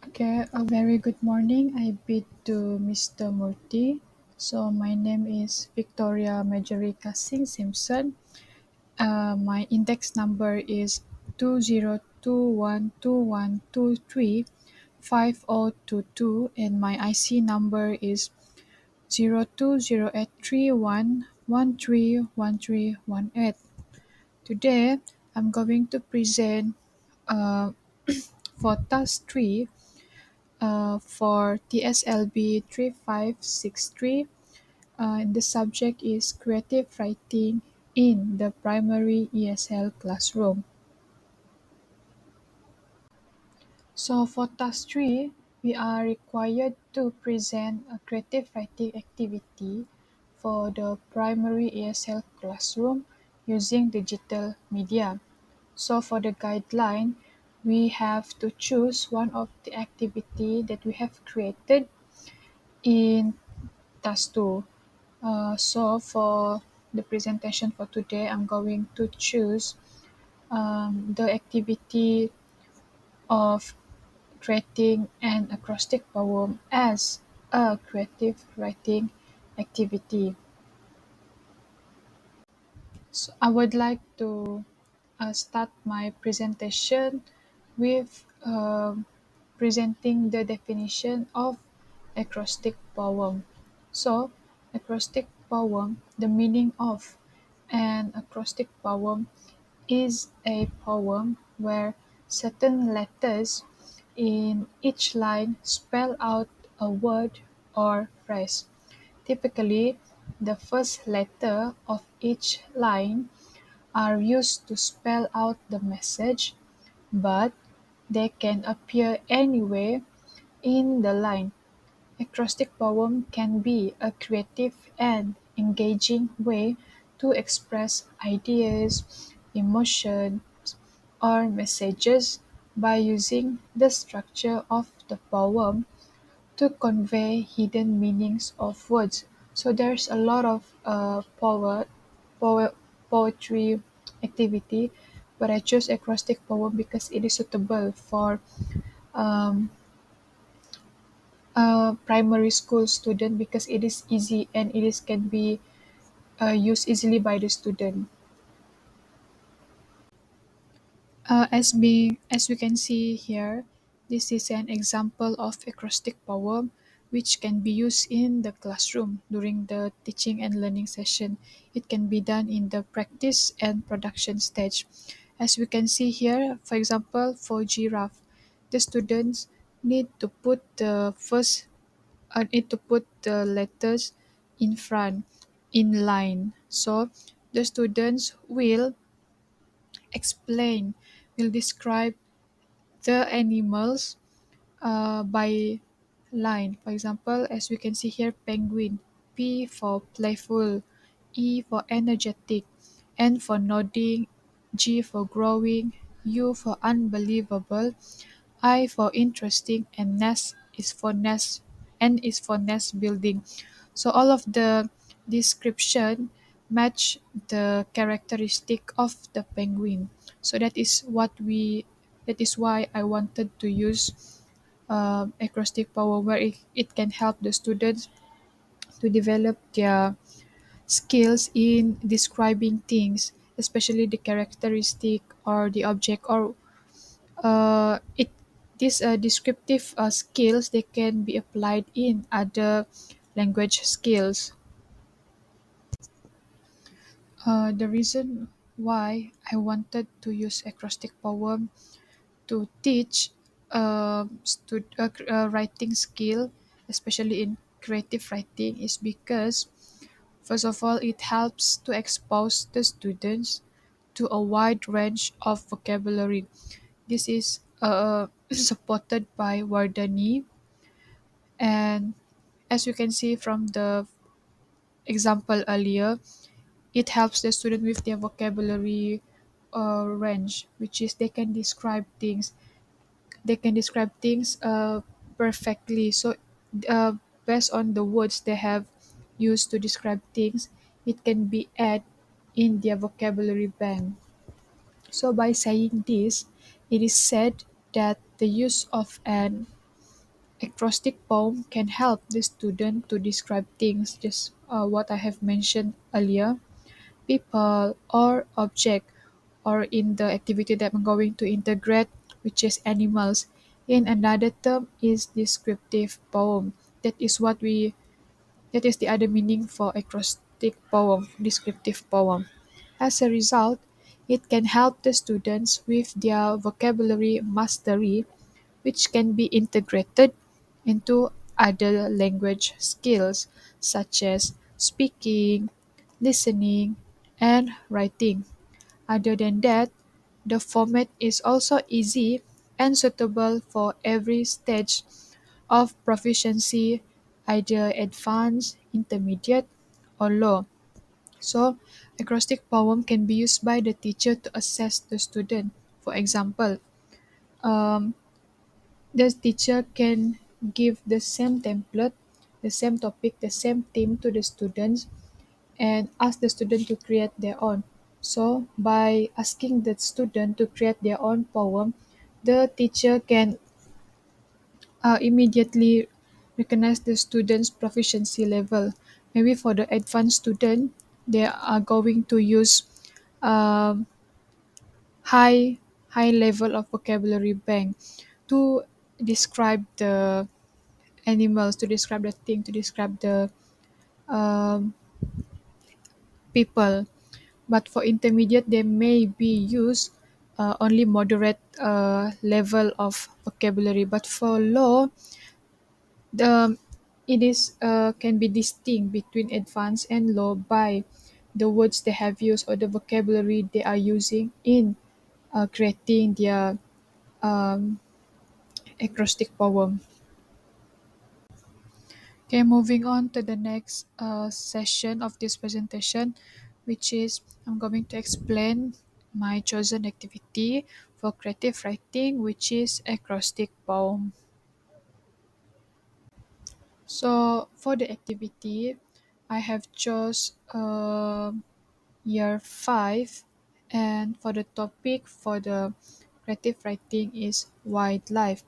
Okay, a very good morning. I bid to Mr. Murthy. So my name is Victoria Majorie KASSHING Simpson. My index number is 202121235022 and my IC number is 020831131318. Today, I'm going to present uh, for task 3 for TSLB 3563. The subject is creative writing in the primary ESL classroom. So for task 3, we are required to present a creative writing activity for the primary ESL classroom using digital media. So for the guideline, we have to choose one of the activity that we have created in task 2. So for the presentation for today, I'm going to choose the activity of creating an acrostic poem as a creative writing activity. So I would like to start my presentation with presenting the definition of acrostic poem. So, acrostic poem, the meaning of an acrostic poem is a poem where certain letters in each line spell out a word or phrase. Typically, the first letter of each line are used to spell out the message, but they can appear anywhere in the line. Acrostic poem can be a creative and engaging way to express ideas, emotions, or messages by using the structure of the poem to convey hidden meanings of words. So there's a lot of poet, poetry activity, but I chose acrostic poem because it is suitable for um, a primary school student because it is easy and it is can be used easily by the student. As we can see here, this is an example of acrostic poem which can be used in the classroom during the teaching and learning session. It can be done in the practice and production stage. As we can see here, for example, for giraffe, the students need to put the letters in front in line. So the students explain, will describe the animals by line. For example, as we can see here, penguin. P for playful, E for energetic, N for nodding, G for growing, U for unbelievable, I for interesting, and N is for nest building. So all of the description match the characteristic of the penguin. So that is why I wanted to use acrostic power where it can help the students to develop their skills in describing things, especially the characteristic or the object or it these descriptive skills they can be applied in other language skills. The reason why I wanted to use acrostic poem to teach writing skill, especially in creative writing, is because first of all it helps to expose the students to a wide range of vocabulary. This is supported by Wardani, and as you can see from the example earlier, it helps the student with their vocabulary range, which is they can describe things perfectly. So uh, based on the words they have used to describe things, it can be added in their vocabulary bank. So by saying this, it is said that the use of an acrostic poem can help the student to describe things, just what I have mentioned earlier, people or object, or in the activity that I'm going to integrate, which is animals. In another term is descriptive poem. That is what we that is the other meaning for acrostic poem, descriptive poem. As a result, it can help the students with their vocabulary mastery, which can be integrated into other language skills such as speaking, listening, and writing. Other than that, the format is also easy and suitable for every stage of proficiency, either advanced, intermediate, or low. So, acrostic poem can be used by the teacher to assess the student. For example, um, the teacher can give the same template, the same topic, the same theme to the students and ask the student to create their own. So, by asking the student to create their own poem, the teacher can immediately recognize the student's proficiency level. Maybe for the advanced student, they are going to use um, high high level of vocabulary bank to describe the animals, to describe the thing, to describe the um, people. But for intermediate, they may be used only moderate level of vocabulary. But for low, the it is can be distinct between advanced and low by the words they have used or the vocabulary they are using in creating their um, acrostic poem. Okay, moving on to the next session of this presentation, which is I'm going to explain my chosen activity for creative writing, which is acrostic poem. So for the activity, I have chose year 5, and for the topic for the creative writing is wildlife.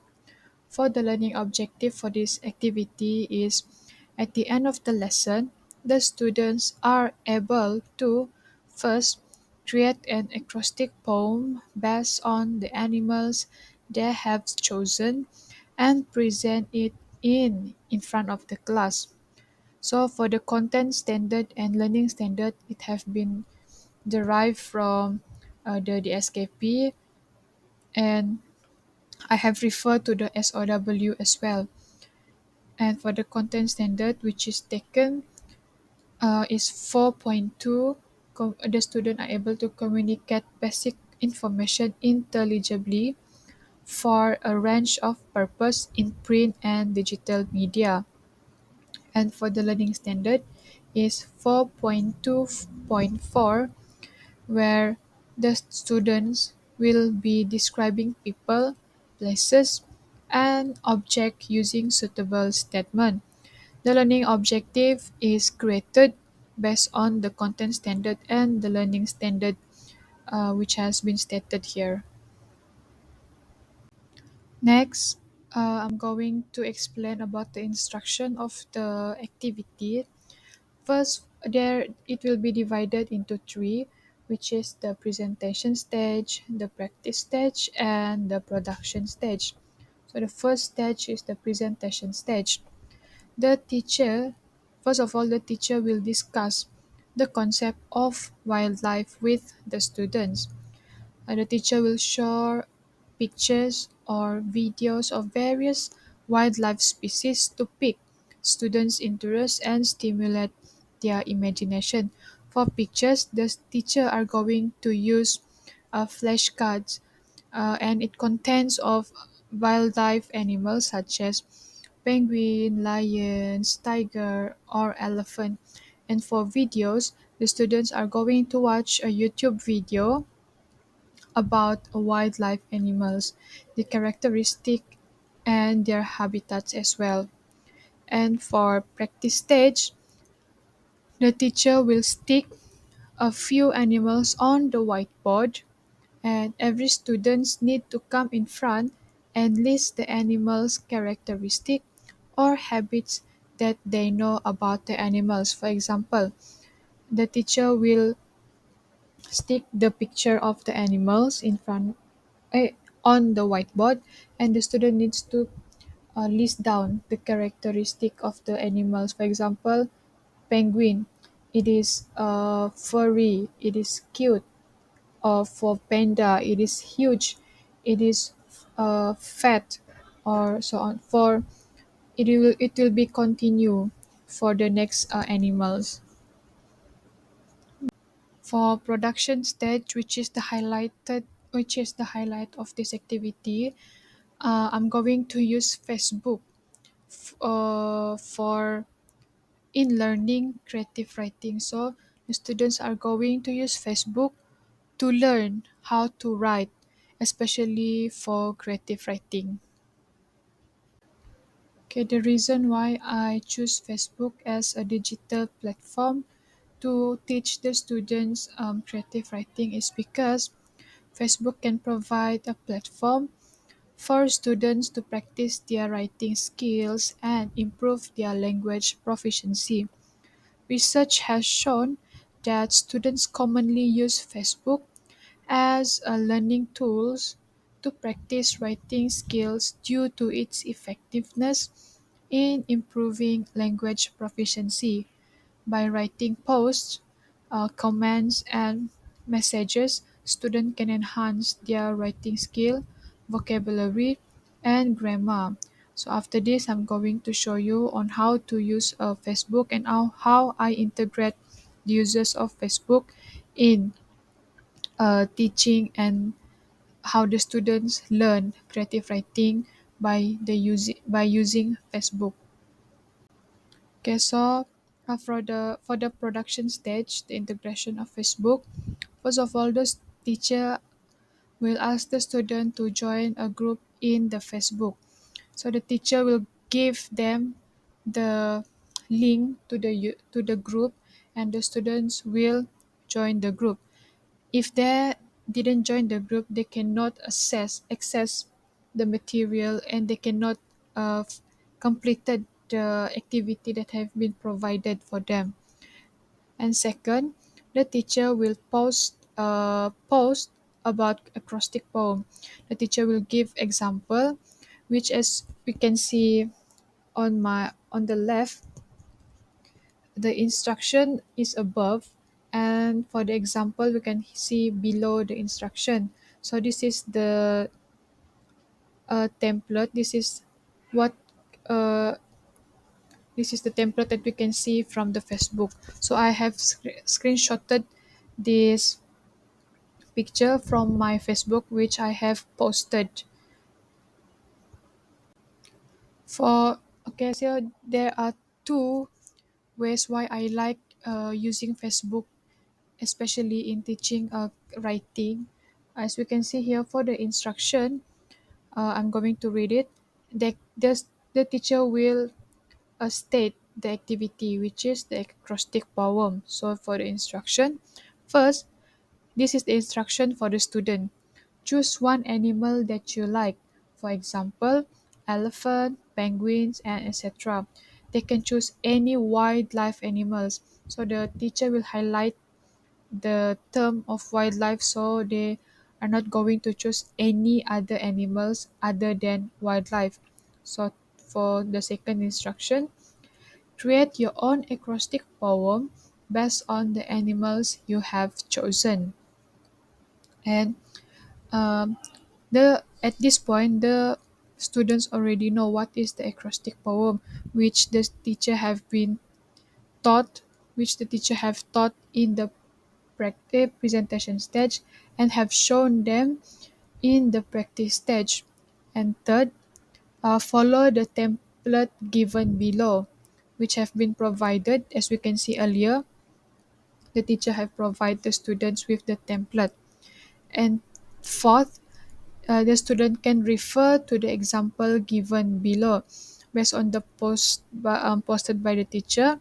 For the learning objective for this activity is at the end of the lesson, the students are able to first create an acrostic poem based on the animals they have chosen and present it in front of the class. So for the content standard and learning standard, it have been derived from the DSKP, and I have referred to the SOW as well. And for the content standard, which is taken, is 4.2. The student are able to communicate basic information intelligibly for a range of purpose in print and digital media. And for the learning standard is 4.2.4, where the students will be describing people, places, and object using suitable statement. The learning objective is created based on the content standard and the learning standard, which has been stated here. Next, I'm going to explain about the instruction of the activity. First, there it will be divided into three, which is the presentation stage, the practice stage, and the production stage. So the first stage is the presentation stage. The teacher, first of all, the teacher will discuss the concept of wildlife with the students. The teacher will show pictures or videos of various wildlife species to pique students' interest and stimulate their imagination. For pictures, the teacher are going to use flashcards, and it contains of wildlife animals such as penguin, lions, tiger, or elephant. And for videos, the students are going to watch a YouTube video about wildlife animals, the characteristic and their habitats as well. And for practice stage, the teacher will stick a few animals on the whiteboard, and every students need to come in front and list the animal's characteristic or habits that they know about the animals. For example, the teacher will stick the picture of the animals in front eh, on the whiteboard, and the student needs to list down the characteristic of the animals. For example, penguin, it is furry, it is cute. For panda, it is huge, it is fat, or so on. For it will be continue for the next animals. For production stage, which is the highlight of this activity, I'm going to use Facebook for in learning creative writing. So the students are going to use Facebook to learn how to write, especially for creative writing. Okay, the reason why I choose Facebook as a digital platform to teach the students creative writing is because Facebook can provide a platform for students to practice their writing skills and improve their language proficiency. Research has shown that students commonly use Facebook as a learning tools to practice writing skills due to its effectiveness in improving language proficiency. By writing posts, comments, and messages, students can enhance their writing skill, vocabulary, and grammar. So after this, I'm going to show you on how to use Facebook and how I integrate the uses of Facebook in teaching and how the students learn creative writing by using Facebook. Okay, so for the production stage, the integration of Facebook. First of all, the teacher will ask the student to join a group in the Facebook. So the teacher will give them the link to the group, and the students will join the group. If they didn't join the group, they cannot access the material, and they cannot completed the activity that have been provided for them. And second, the teacher will post about acrostic poem. The teacher will give example, which as we can see on the left, the instruction is above, and for the example we can see below the instruction. So this is the template. What uh, this is the template that we can see from the Facebook. So I have screenshotted this picture from my Facebook, which I have posted. For okay, so there are two ways why I like using Facebook, especially in teaching writing. As we can see here for the instruction, I'm going to read it. The teacher will state the activity, which is the acrostic poem. So for the instruction, first, this is the instruction for the student. Choose one animal that you like. For example, elephant, penguins, and etc. They can choose any wildlife animals. So the teacher will highlight the term of wildlife, so they are not going to choose any other animals other than wildlife. So for the second instruction, create your own acrostic poem based on the animals you have chosen. And um, the at this point, the students already know what is the acrostic poem, which the teacher have been taught, which the teacher have taught in the practice presentation stage, and have shown them in the practice stage. And third, follow the template given below, which have been provided. As we can see earlier, the teacher have provided the students with the template. And fourth, the student can refer to the example given below. Based on the posted by the teacher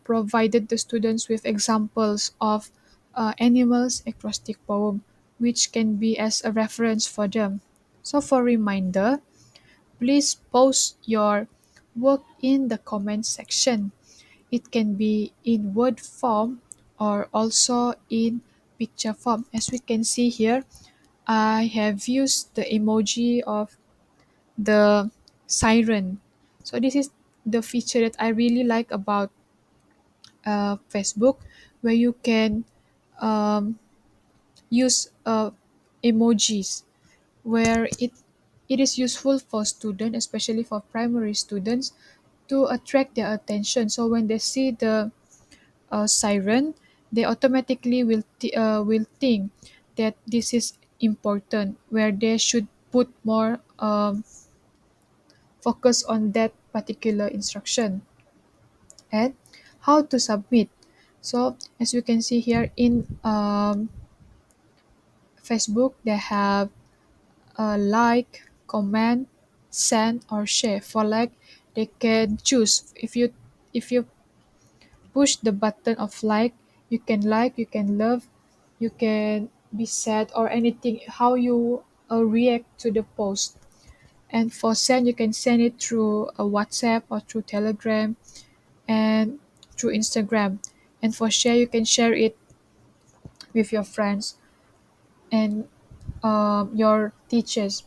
provided the students with examples of animals acrostic poem, which can be as a reference for them. So for reminder, please post your work in the comment section. It can be in word form or also in picture form. As we can see here, I have used the emoji of the siren. So this is the feature that I really like about Facebook, where you can um, use emojis, where it is useful for students, especially for primary students, to attract their attention. So when they see the siren, they automatically will think that this is important, where they should put more focus on that particular instruction. And how to submit. So as you can see here in Facebook, they have a like, comment, send, or share. For like, they can choose. If you push the button of like, you can love, you can be sad or anything. How you react to the post. And for send, you can send it through a WhatsApp or through Telegram and through Instagram. And for share, you can share it with your friends and your teachers.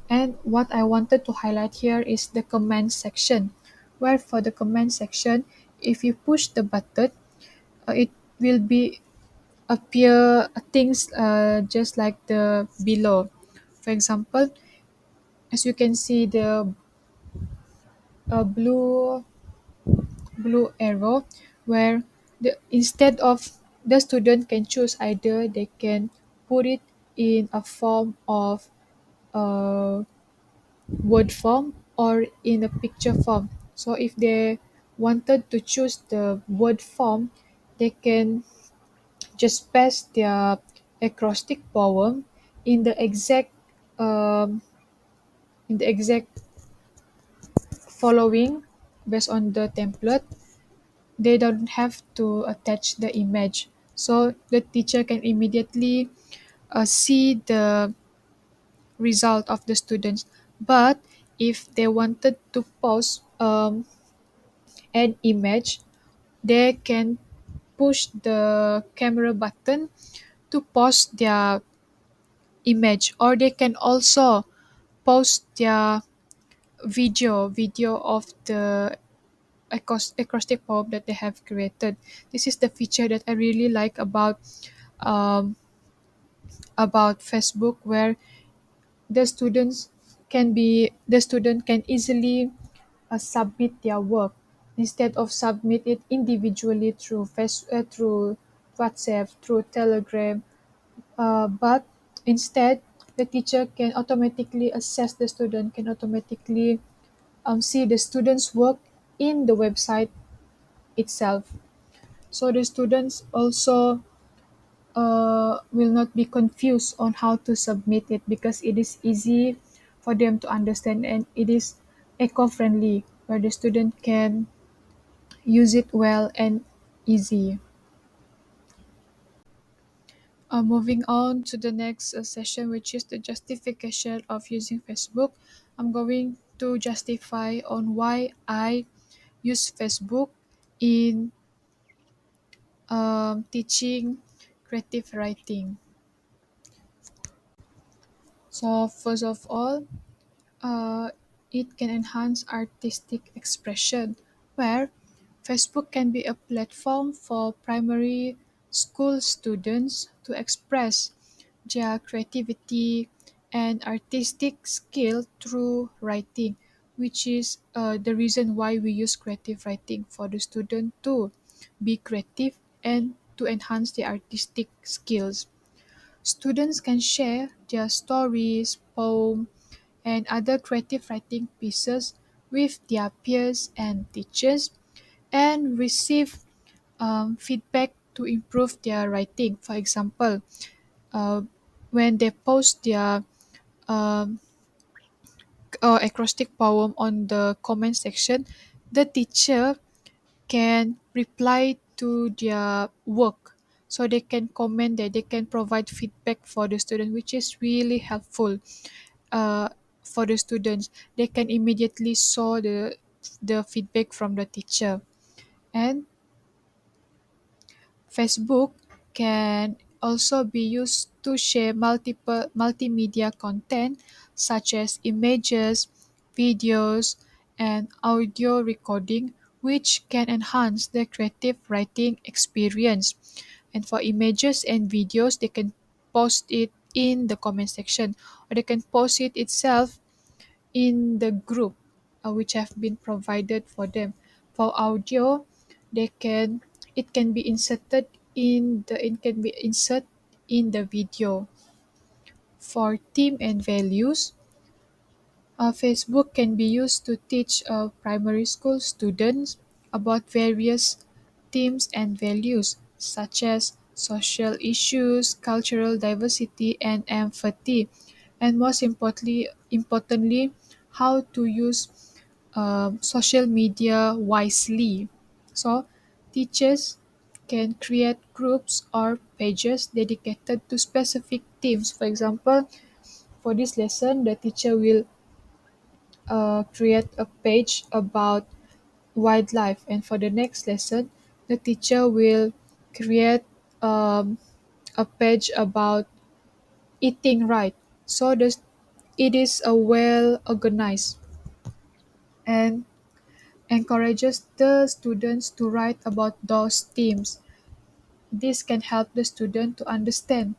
And what I wanted to highlight here is the comment section, where for the comment section, if you push the button, it will be appear things just like the below. For example, as you can see the blue arrow, where instead of the student can choose either they can put it in a form of uh, word form or in a picture form. So if they wanted to choose the word form, they can just paste their acrostic poem in the exact um, in the exact following based on the template. They don't have to attach the image, so the teacher can immediately see the result of the students. But if they wanted to post an image, they can push the camera button to post their image, or they can also post their video of the acrostic poem that they have created. This is the feature that I really like um, about Facebook, where the student can easily submit their work instead of submit it individually through WhatsApp, through Telegram. But instead, the teacher can automatically assess the student, can automatically see the student's work in the website itself. So the students also will not be confused on how to submit it, because it is easy for them to understand, and it is eco-friendly, where the student can use it well and easy. Moving on to the next session, which is the justification of using Facebook. I'm going to justify on why I use Facebook in teaching creative writing. So first of all, uh, it can enhance artistic expression, where Facebook can be a platform for primary school students to express their creativity and artistic skill through writing, which is the reason why we use creative writing, for the student to be creative and to enhance their artistic skills. Students can share their stories, poems, and other creative writing pieces with their peers and teachers, and receive feedback to improve their writing. For example, uh, when they post their um, acrostic poem on the comment section, the teacher can reply to their work. So they can comment that they can provide feedback for the student, which is really helpful. uh, for the students. They can immediately saw the feedback from the teacher. And Facebook can also be used to share multiple multimedia content such as images, videos, and audio recording, which can enhance the creative writing experience. And for images and videos, they can post it in the comment section, or they can post it itself in the group which have been provided for them. For audio, they can it can be inserted it can be insert in the video. For theme and values, Facebook can be used to teach primary school students about various themes and values such as social issues, cultural diversity, and empathy. And most importantly, how to use social media wisely. So, teachers can create groups or pages dedicated to specific themes. For example, for this lesson, the teacher will create a page about wildlife, and for the next lesson, the teacher will create um, a page about eating right. So it is a well organized and encourages the students to write about those themes. This can help the student to understand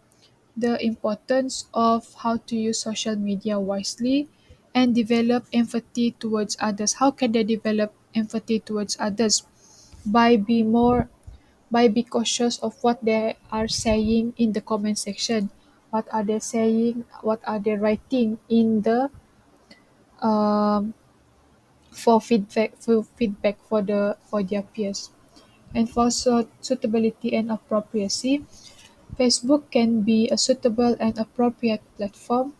the importance of how to use social media wisely and develop empathy towards others. How can they develop empathy towards others? By be cautious of what they are saying in the comment section. What are they saying? What are they writing in the um, for feedback for their peers. And for suitability and appropriacy, Facebook can be a suitable and appropriate platform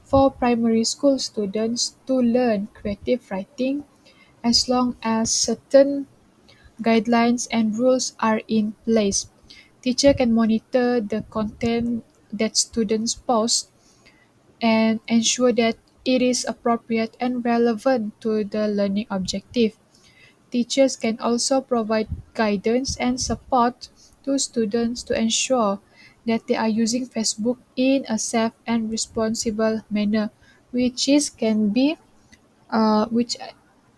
for primary school students to learn creative writing as long as certain guidelines and rules are in place. Teacher can monitor the content that students post and ensure that it is appropriate and relevant to the learning objective. Teachers can also provide guidance and support to students to ensure that they are using Facebook in a safe and responsible manner, which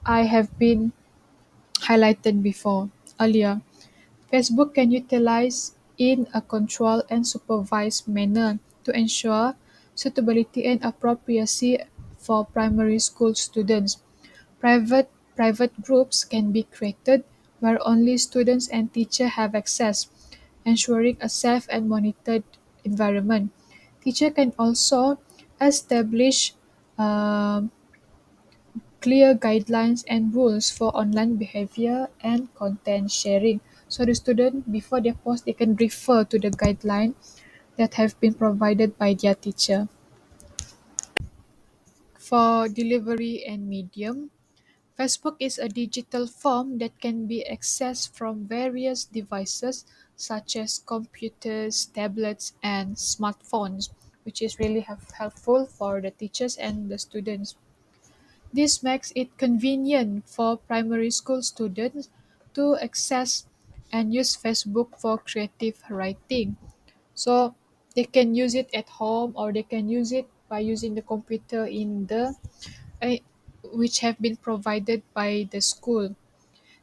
I have been highlighted before earlier. Facebook can utilize in a controlled and supervised manner to ensure suitability and appropriacy for primary school students. Private groups can be created where only students and teachers have access, ensuring a safe and monitored environment. Teacher can also establish um, clear guidelines and rules for online behavior and content sharing. So the student, before they post, they can refer to the guideline that have been provided by their teacher. For delivery and medium, Facebook is a digital form that can be accessed from various devices such as computers, tablets, and smartphones, which is really helpful for the teachers and the students. This makes it convenient for primary school students to access and use Facebook for creative writing. So they can use it at home, or they can use it by using the computer uh, which have been provided by the school.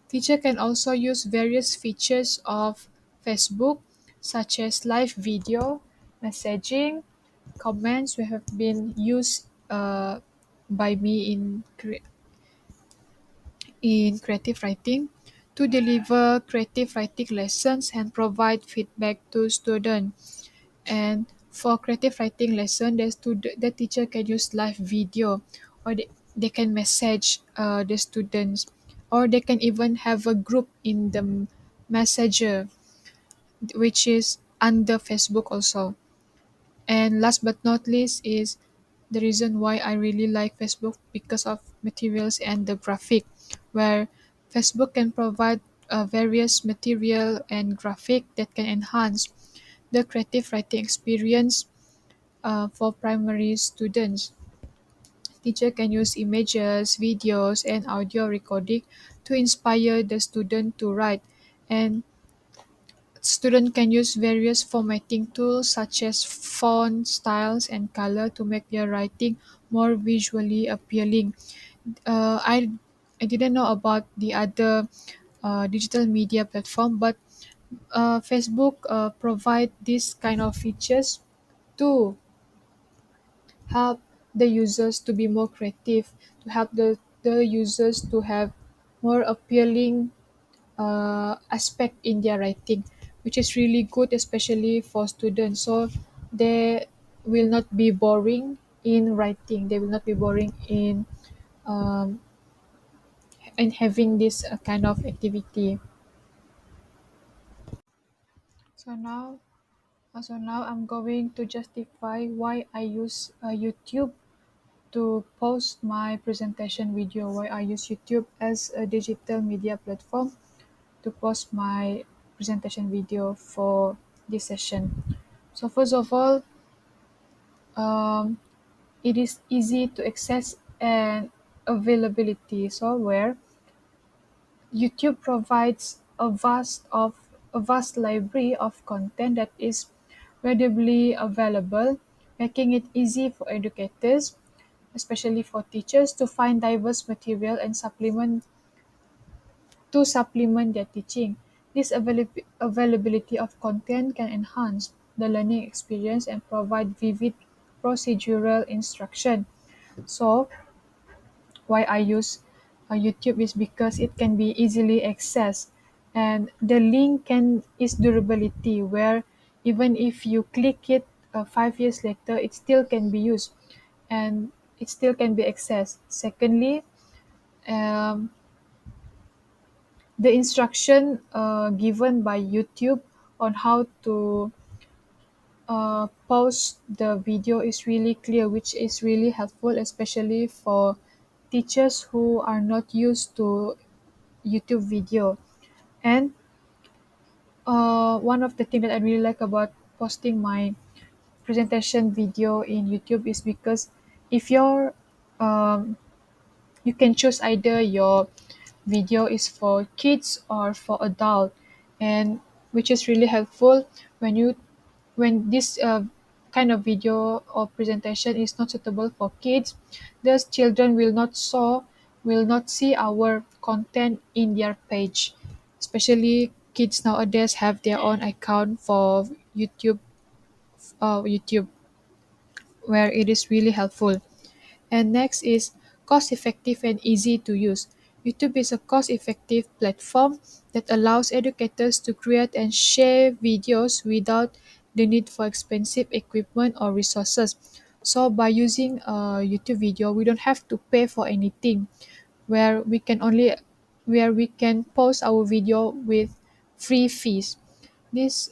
Teacher can also use various features of Facebook such as live video, messaging, comments which have been used by me in creative writing to deliver creative writing lessons and provide feedback to students. And for creative writing lesson, the teacher can use live video, or they can message the students, or they can even have a group in the messenger, which is under Facebook also. And last but not least is the reason why I really like Facebook, because of materials and the graphic, where Facebook can provide various material and graphic that can enhance the creative writing experience for primary students. Teacher can use images, videos, and audio recording to inspire the student to write. And student can use various formatting tools such as font, styles, and color to make their writing more visually appealing. Uh, I I didn't know about the other digital media platform, but Facebook provide this kind of features to help the users to be more creative, to help the users to have more appealing aspect in their writing, which is really good, especially for students. So they will not be boring in writing. They will not be boring um, in having this kind of activity. So now, so now I'm going to justify why I use YouTube to post my presentation video. Why I use YouTube as a digital media platform to post my presentation video for this session. So first of all, um, it is easy to access and availability. So where YouTube provides a vast library of content that is readily available, making it easy for educators, especially for teachers, to find diverse material and supplement their teaching. This availability of content can enhance the learning experience and provide vivid procedural instruction. So, why I use YouTube is because it can be easily accessed, and the link can is durability, where even if you click it 5 years later, it still can be used and it still can be accessed. Secondly, um, the instruction given by YouTube on how to post the video is really clear, which is really helpful, especially for teachers who are not used to YouTube video. And one of the things that I really like about posting my presentation video in YouTube is because if um, you can choose either your video is for kids or for adult, and which is really helpful when this kind of video or presentation is not suitable for kids. Thus children will not see our content in their page, especially kids nowadays have their own account for YouTube, where it is really helpful. And next is cost effective and easy to use. YouTube is a cost effective platform that allows educators to create and share videos without the need for expensive equipment or resources. So by using a YouTube video, we don't have to pay for anything, where we can only where we can post our video with free fees. This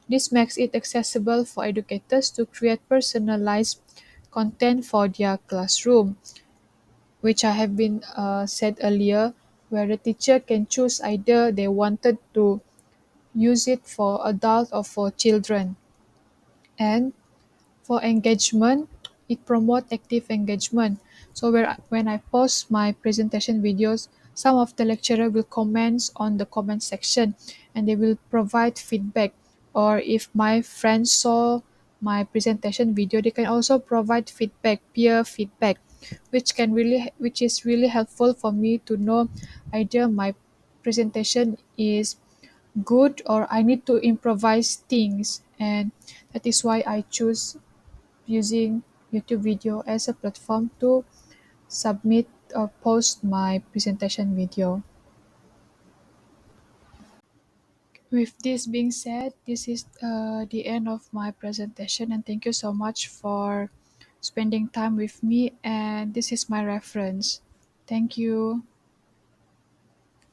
this makes it accessible for educators to create personalized content for their classroom, which I have been said earlier, where the teacher can choose either they wanted to use it for adult or for children. And for engagement, it promotes active engagement. So when I post my presentation videos, some of the lecturer will comment on the comment section and they will provide feedback. Or if my friends saw my presentation video, they can also provide feedback, peer feedback, which is really helpful for me to know either my presentation is good or I need to improvise things, and that is why I choose using YouTube video as a platform to submit or post my presentation video. With this being said, this is the end of my presentation, and thank you so much for spending time with me. And this is my reference. Thank you.